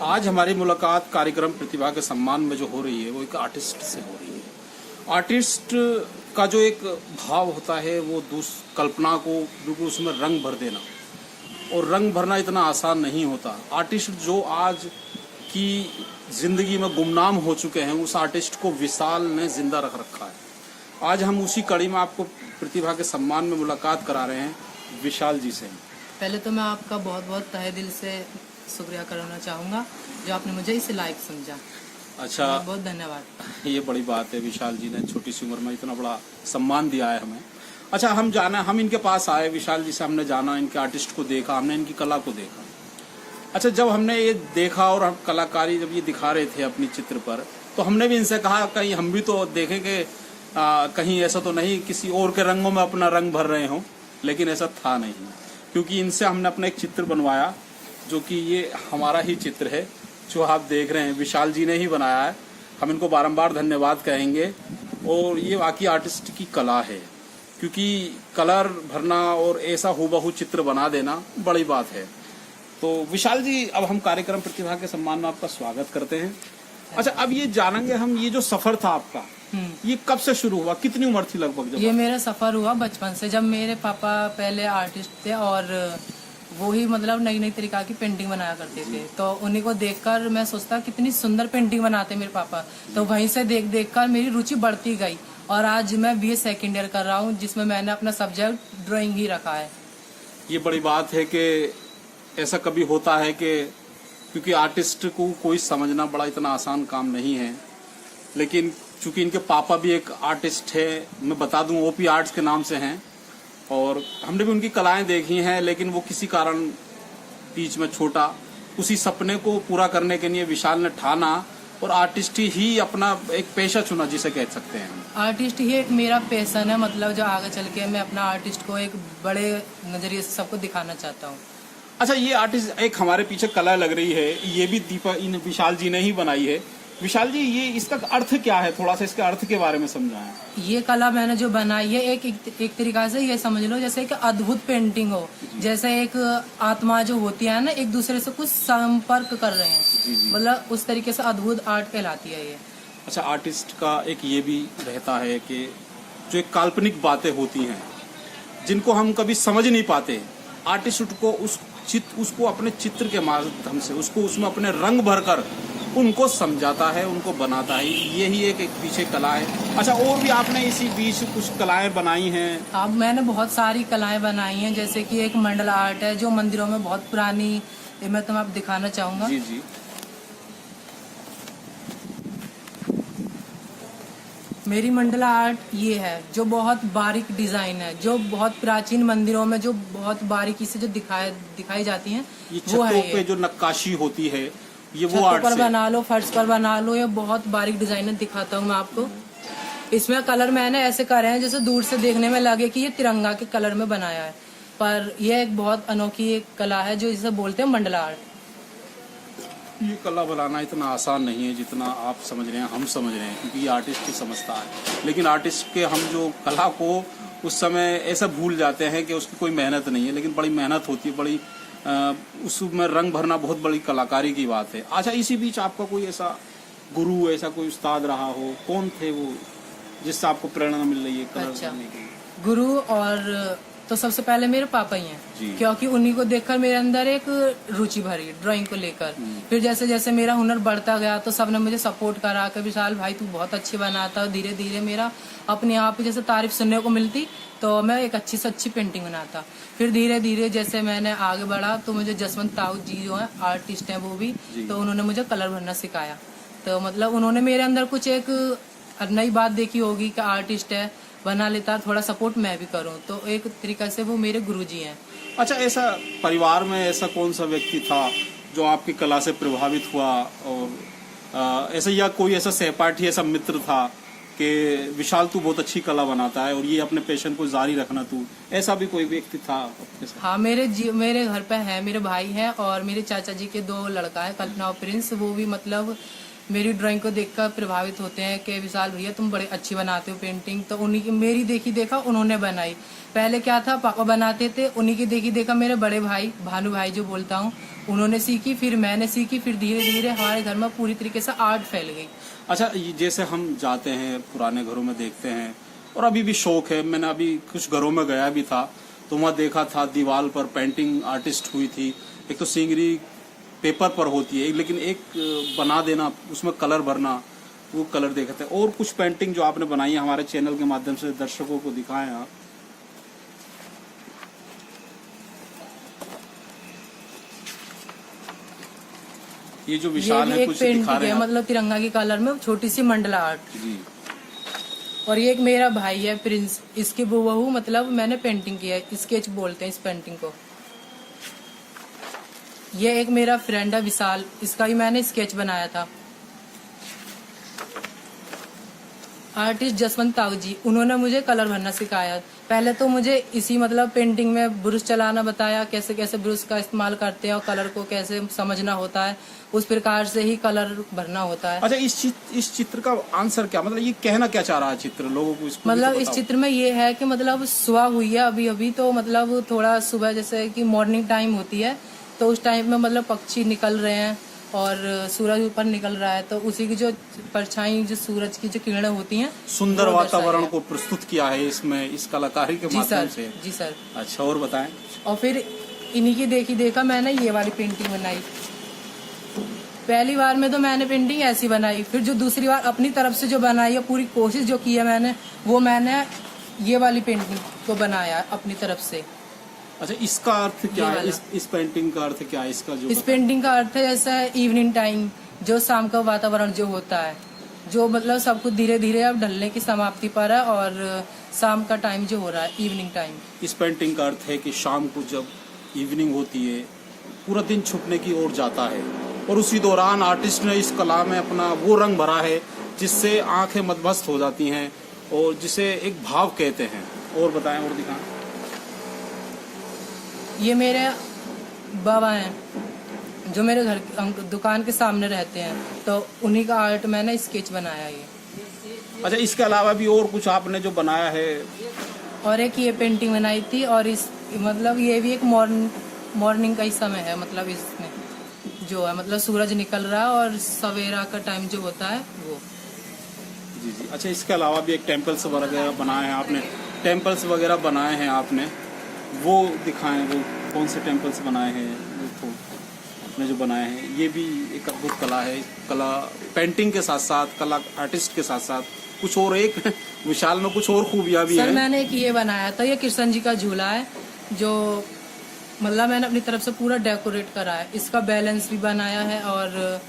आज हमारी मुलाकात कार्यक्रम प्रतिभा के सम्मान में जो हो रही है वो एक आर्टिस्ट से हो रही है। आर्टिस्ट का जो एक भाव होता है वो कल्पना को बिल्कुल उसमें रंग भर देना, और रंग भरना इतना आसान नहीं होता। आर्टिस्ट जो आज की जिंदगी में गुमनाम हो चुके हैं, उस आर्टिस्ट को विशाल ने जिंदा रख रखा है। आज हम उसी कड़ी में आपको प्रतिभा के सम्मान में मुलाकात करा रहे हैं विशाल जी से। पहले तो मैं आपका बहुत बहुत तहे दिल से शुक्रिया करना चाहूँगा जो आपने मुझे इस लायक समझा। अच्छा, बहुत धन्यवाद। ये बड़ी बात है, विशाल जी ने छोटी सी उम्र में इतना बड़ा सम्मान दिया है हमें। अच्छा, हम इनके पास आए, विशाल जी से हमने जाना, इनके आर्टिस्ट को देखा, हमने इनकी कला को देखा। अच्छा, जब हमने ये देखा और हम कलाकारी जब ये दिखा रहे थे अपनी चित्र पर, तो हमने भी इनसे कहा कहीं हम भी तो देखें कि कहीं ऐसा तो नहीं किसी और के रंगों में अपना रंग भर रहे हों, लेकिन ऐसा था नहीं, क्योंकि इनसे हमने अपना एक चित्र बनवाया जो कि ये हमारा ही चित्र है जो आप देख रहे हैं, विशाल जी ने ही बनाया है। हम इनको बारंबार धन्यवाद कहेंगे, और ये वाकई आर्टिस्ट की कला है, क्योंकि कलर भरना और ऐसा हूबहू चित्र बना देना बड़ी बात है। तो विशाल जी, अब हम कार्यक्रम प्रतिभा के सम्मान में आपका स्वागत करते हैं। अच्छा, अब ये जानेंगे हम, ये जो सफर था आपका, ये कब से शुरू हुआ, कितनी उम्र थी लगभग जब? ये मेरा सफर हुआ बचपन से, जब मेरे पापा पहले आर्टिस्ट थे और वो ही मतलब नई नई तरीका की पेंटिंग बनाया करते थे। तो उन्हीं को देखकर मैं सोचता कितनी सुंदर पेंटिंग बनाते मेरे पापा, तो वहीं से देख देख कर मेरी रुचि बढ़ती गई, और आज मैं बीए सेकेंड ईयर कर रहा हूँ, जिसमें मैंने अपना सब्जेक्ट ड्राइंग ही रखा है। ये बड़ी बात है कि ऐसा कभी होता है कि क्योंकि आर्टिस्ट को कोई समझना बड़ा इतना आसान काम नहीं है, लेकिन चूंकि इनके पापा भी एक आर्टिस्ट है, मैं बता दूं ओपी आर्ट्स के नाम से हैं, और हमने भी उनकी कलाएं देखी हैं, लेकिन वो किसी कारण बीच में छोटा, उसी सपने को पूरा करने के लिए विशाल ने ठाना और आर्टिस्ट ही अपना एक पेशा चुना, जिसे कह सकते हैं। आर्टिस्ट ही एक मेरा पैशन है, मतलब जो आगे चल के मैं अपना आर्टिस्ट को एक बड़े नजरिए से सबको दिखाना चाहता हूँ। अच्छा, ये आर्टिस्ट एक हमारे पीछे कला लग रही है, ये भी इन विशाल जी ने ही बनाई है। विशाल जी, ये इसका अर्थ क्या है, थोड़ा सा इसके अर्थ के बारे में समझाएं। ये कला मैंने जो बनाई है एक तरीका से ये समझ लो जैसे कि अद्भुत पेंटिंग हो, जैसे एक आत्मा जो होती है ना, एक दूसरे से कुछ संपर्क कर रहे हैं, मतलब उस तरीके से अद्भुत आर्ट कहलाती है ये। अच्छा, आर्टिस्ट का एक ये भी रहता है कि जो एक काल्पनिक बातें होती हैं जिनको हम कभी समझ नहीं पाते, आर्टिस्ट को उसको अपने चित्र के माध्यम से उसको उसमें अपने रंग भरकर उनको समझाता है, उनको बनाता है। यही एक पीछे कला है। अच्छा, और भी आपने इसी बीच कुछ कलाएं बनाई हैं? अब मैंने बहुत सारी कलाएं बनाई हैं, जैसे कि एक मंडला आर्ट है जो मंदिरों में बहुत पुरानी, मैं तुम्हें आप दिखाना चाहूंगा। जी जी। मेरी मंडला आर्ट ये है जो बहुत बारीक डिजाइन है, जो बहुत प्राचीन मंदिरों में जो बहुत बारीकी से जो दिखाई जाती है, वो है पे जो नक्काशी होती है, ये वो आर्ट पर बना लो, फर्श पर बना लो, ये बहुत बारीक डिजाइन है। दिखाता हूँ मैं आपको। इसमें कलर मैंने ऐसे करे हैं जैसे दूर से देखने में लगे कि ये तिरंगा के कलर में बनाया है, पर यह एक बहुत अनोखी एक कला है जो इसे बोलते हैं मंडला आर्ट। ये कला बनाना इतना आसान नहीं है जितना आप समझ रहे हैं, हम समझ रहे हैं, क्योंकि ये आर्टिस्ट ही समझता है। लेकिन आर्टिस्ट के हम जो कला को उस समय ऐसा भूल जाते हैं कि उसकी कोई मेहनत नहीं है, लेकिन बड़ी मेहनत होती है, बड़ी उसमें रंग भरना बहुत बड़ी कलाकारी की बात है। अच्छा, इसी बीच आपका कोई ऐसा गुरु, ऐसा कोई उस्ताद रहा हो, कौन थे वो जिससे आपको प्रेरणा मिल रही है कलर करने की? गुरु और तो सबसे पहले मेरे पापा ही हैं, क्योंकि उन्हीं को देखकर मेरे अंदर एक रुचि भरी ड्राइंग को लेकर। फिर जैसे जैसे मेरा हुनर बढ़ता गया तो सबने मुझे सपोर्ट करा कि विशाल भाई तू बहुत अच्छी बनाता है। धीरे धीरे मेरा अपने आप ही जैसे तारीफ सुनने को मिलती, तो मैं एक अच्छी से अच्छी पेंटिंग बनाता। फिर धीरे धीरे जैसे मैंने आगे बढ़ा तो मुझे जसवंत ताऊ जी जो है आर्टिस्ट हैं वो भी, तो उन्होंने मुझे कलर भरना सिखाया। तो मतलब उन्होंने मेरे अंदर कुछ एक नई बात देखी होगी कि आर्टिस्ट है, बना लेता, थोड़ा सपोर्ट मैं भी करूं, तो एक तरीका से वो मेरे गुरुजी हैं। अच्छा, ऐसा परिवार में ऐसा कौन सा व्यक्ति था जो आपकी कला से प्रभावित हुआ, और ऐसा या कोई ऐसा सहपाठी, ऐसा मित्र था कि विशाल तू बहुत अच्छी कला बनाता है और ये अपने पैशन को जारी रखना तू, ऐसा भी कोई व्यक्ति था? हाँ, मेरे घर पे है, मेरे भाई हैं और मेरे चाचा जी के 2 लड़का है, कल्पना और प्रिंस। वो भी मतलब मेरी ड्राइंग को देखकर प्रभावित होते हैं कि विशाल भैया तुम बड़े अच्छी बनाते हो पेंटिंग। तो उन्हीं की मेरी देखी देखा उन्होंने बनाई। पहले क्या था, पापा बनाते थे, उन्हीं की देखी देखा मेरे बड़े भाई, भानु भाई जो बोलता हूँ, उन्होंने सीखी, फिर मैंने सीखी, फिर धीरे धीरे हमारे घर में पूरी तरीके से आर्ट फैल गई। अच्छा, जैसे हम जाते हैं पुराने घरों में देखते हैं, और अभी भी शौक है, मैंने अभी कुछ घरों में गया भी था तो वहाँ देखा था दीवार पर पेंटिंग आर्टिस्ट हुई थी। एक तो सिंगरी पेपर पर होती है, लेकिन एक बना देना, उसमें कलर भरना, वो कलर देखा था। और कुछ पेंटिंग जो आपने बनाई है हमारे चैनल के माध्यम से दर्शकों को दिखाएं आप। ये जो विशाल है, कुछ दिखा रहे हैं मतलब तिरंगा की कलर में छोटी सी मंडला आर्ट जी। और ये एक मेरा भाई है प्रिंस, इसके बहू मतलब मैंने पेंटिंग किया है, स्केच बोलते हैं इस पेंटिंग को। ये एक मेरा फ्रेंड है विशाल, इसका भी मैंने स्केच बनाया था। आर्टिस्ट जसवंत ताऊ जी, उन्होंने मुझे कलर भरना सिखाया। पहले तो मुझे इसी मतलब पेंटिंग में ब्रश चलाना बताया, कैसे कैसे ब्रश का इस्तेमाल करते हैं और कलर को कैसे समझना होता है, उस प्रकार से ही कलर भरना होता है। अच्छा, इस चित्र का आंसर क्या, मतलब ये कहना क्या चाह रहा है चित्र लोगों को? इसको मतलब इस चित्र में ये है कि मतलब सुबह हुई है अभी अभी, तो मतलब थोड़ा सुबह जैसे कि मॉर्निंग टाइम होती है, तो उस टाइम में मतलब पक्षी निकल रहे हैं और सूरज ऊपर निकल रहा है, तो उसी की जो परछाई, जो सूरज की जो किरणें होती हैं, सुंदर वातावरण को प्रस्तुत किया है इसमें, इस कलाकारी के माध्यम से। जी सर। अच्छा, और बताएं। और फिर इन्हीं की देखा मैंने ये वाली पेंटिंग बनाई। पहली बार में तो मैंने पेंटिंग ऐसी बनाई, फिर जो दूसरी बार अपनी तरफ से जो बनाई है, पूरी कोशिश जो की है मैंने, वो मैंने ये वाली पेंटिंग को बनाया अपनी तरफ से। अच्छा, इसका अर्थ क्या है? इस पेंटिंग का अर्थ क्या है इसका? जो इस पेंटिंग का अर्थ है जैसा इवनिंग टाइम, जो शाम का वातावरण जो होता है, जो मतलब सब कुछ धीरे धीरे अब ढलने की समाप्ति पर है और शाम का टाइम जो हो रहा है, इवनिंग टाइम। इस पेंटिंग का अर्थ है कि शाम को जब इवनिंग होती है, पूरा दिन छुपने की ओर जाता है, और उसी दौरान आर्टिस्ट ने इस कला में अपना वो रंग भरा है जिससे आंखें मदमस्त हो जाती हैं और जिसे एक भाव कहते हैं। और बताएं, और दिखाएं। ये मेरे बाबा हैं जो मेरे घर दुकान के सामने रहते हैं, तो उन्हीं का आर्ट मैंने स्केच बनाया ये। अच्छा, इसके अलावा भी और कुछ आपने जो बनाया है? और एक ये पेंटिंग बनाई थी, और इस मतलब ये भी एक मॉर्निंग का ही समय है, मतलब इसमें जो है मतलब सूरज निकल रहा है और सवेरा का टाइम जो होता है वो। जी जी। अच्छा, इसके अलावा भी एक टेम्पल्स वगैरह बनाए हैं आपने, टेम्पल्स वगैरह बनाए हैं आपने, वो दिखाएं, वो कौन से टेम्पल्स बनाए हैं वो आपने जो बनाए हैं? ये भी एक अद्भुत कला है। कला पेंटिंग के साथ साथ, कला आर्टिस्ट के साथ साथ कुछ और एक विशाल में कुछ और खूबियां भी हैं। सर, मैंने एक ये बनाया था, ये कृष्ण जी का झूला है, जो मतलब मैंने अपनी तरफ से पूरा डेकोरेट करा है। इसका बैलेंस भी बनाया है और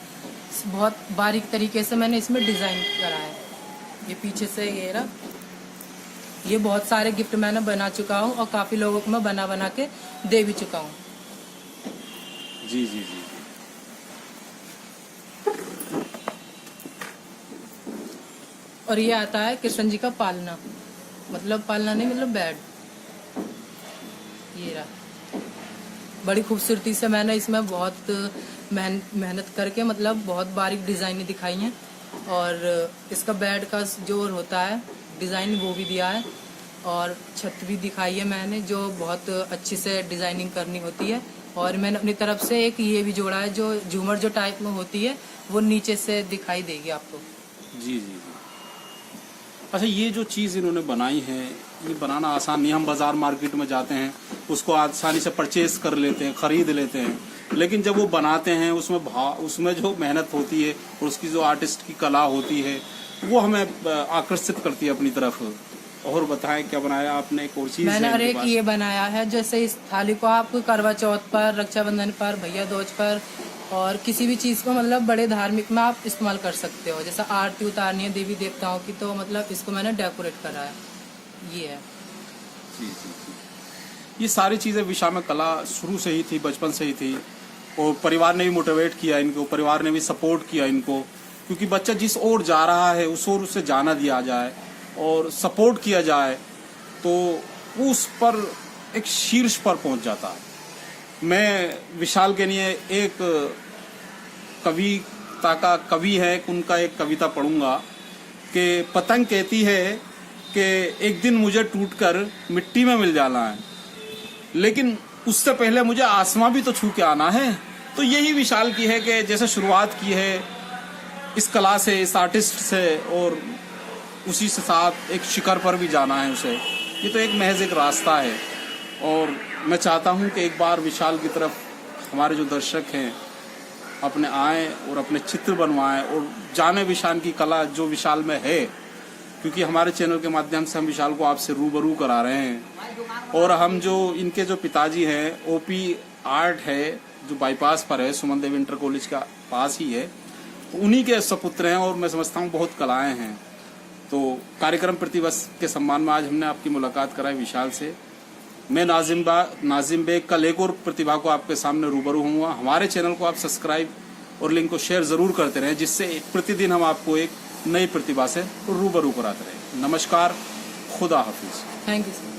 बहुत बारीक तरीके से मैंने इसमें डिजाइन करा है। ये पीछे से ये रहा, ये बहुत सारे गिफ्ट मैंने बना चुका हूँ और काफी लोगों को मैं बना के दे भी चुका हूँ। जी जी जी। और ये आता है कृष्ण जी का पालना, मतलब पालना नहीं, मतलब बेड। ये रहा, बड़ी खूबसूरती से मैंने इसमें बहुत मेहनत करके मतलब बहुत बारीक डिजाइन दिखाई है, और इसका बेड का जो होता है डिजाइन वो भी दिया है, और छत भी दिखाई है मैंने, जो बहुत अच्छी से डिजाइनिंग करनी होती है। और मैंने अपनी तरफ से एक ये भी जोड़ा है, जो झूमर जो टाइप में होती है वो नीचे से दिखाई देगी आपको। जी जी जी। अच्छा, ये जो चीज़ इन्होंने बनाई है, ये बनाना आसान नहीं। हम बाजार मार्केट में जाते हैं, उसको आसानी से परचेज कर लेते हैं, खरीद लेते हैं, लेकिन जब वो बनाते हैं उसमें जो मेहनत होती है और उसकी जो आर्टिस्ट की कला होती है, वो हमें आकर्षित करती है अपनी तरफ। और बताएं, क्या बनाया आपने? एक और चीज मैंने और एक ये बनाया है, जैसे इस थाली को आप करवा चौथ पर, रक्षाबंधन पर, भैया दूज पर और किसी भी चीज को मतलब बड़े धार्मिक में आप इस्तेमाल कर सकते हो। जैसे आरती उतारनी है देवी देवताओं की, तो मतलब इसको मैंने डेकोरेट करा है। ये है। जी जी जी। ये सारी चीजें विशा में कला शुरू से ही थी, बचपन से ही थी, और परिवार ने भी मोटिवेट किया इनको, परिवार ने भी सपोर्ट किया इनको, क्योंकि बच्चा जिस ओर जा रहा है उस ओर उसे जाना दिया जाए और सपोर्ट किया जाए तो वो उस पर एक शीर्ष पर पहुंच जाता है। मैं विशाल के लिए एक कविता का कवि है, उनका एक कविता पढ़ूंगा कि पतंग कहती है कि एक दिन मुझे टूटकर मिट्टी में मिल जाना है, लेकिन उससे पहले मुझे आसमां भी तो छू के आना है, तो यही विशाल की है कि जैसे शुरुआत की है इस कला से, इस आर्टिस्ट से, और उसी से साथ एक शिखर पर भी जाना है उसे। ये तो एक महज एक रास्ता है, और मैं चाहता हूँ कि एक बार विशाल की तरफ हमारे जो दर्शक हैं अपने आएँ और अपने चित्र बनवाएं और जाने विशाल की कला जो विशाल में है, क्योंकि हमारे चैनल के माध्यम से हम विशाल को आपसे रूबरू करा रहे हैं। और हम जो इनके जो पिताजी हैं, ओपी आर्ट है जो बाईपास पर है, सुमन देव इंटर कॉलेज का पास ही है, तो उन्हीं के सपुत्र हैं, और मैं समझता हूँ बहुत कलाएं हैं। तो कार्यक्रम प्रतिवर्ष के सम्मान में आज हमने आपकी मुलाकात कराई विशाल से। मैं नाजिम बेग कल एक और प्रतिभा को आपके सामने रूबरू हुआ। हमारे चैनल को आप सब्सक्राइब और लिंक को शेयर जरूर करते रहें, जिससे प्रतिदिन हम आपको एक नई प्रतिभा से रूबरू कराते रहें। नमस्कार, खुदा हाफिज। Thank you sir.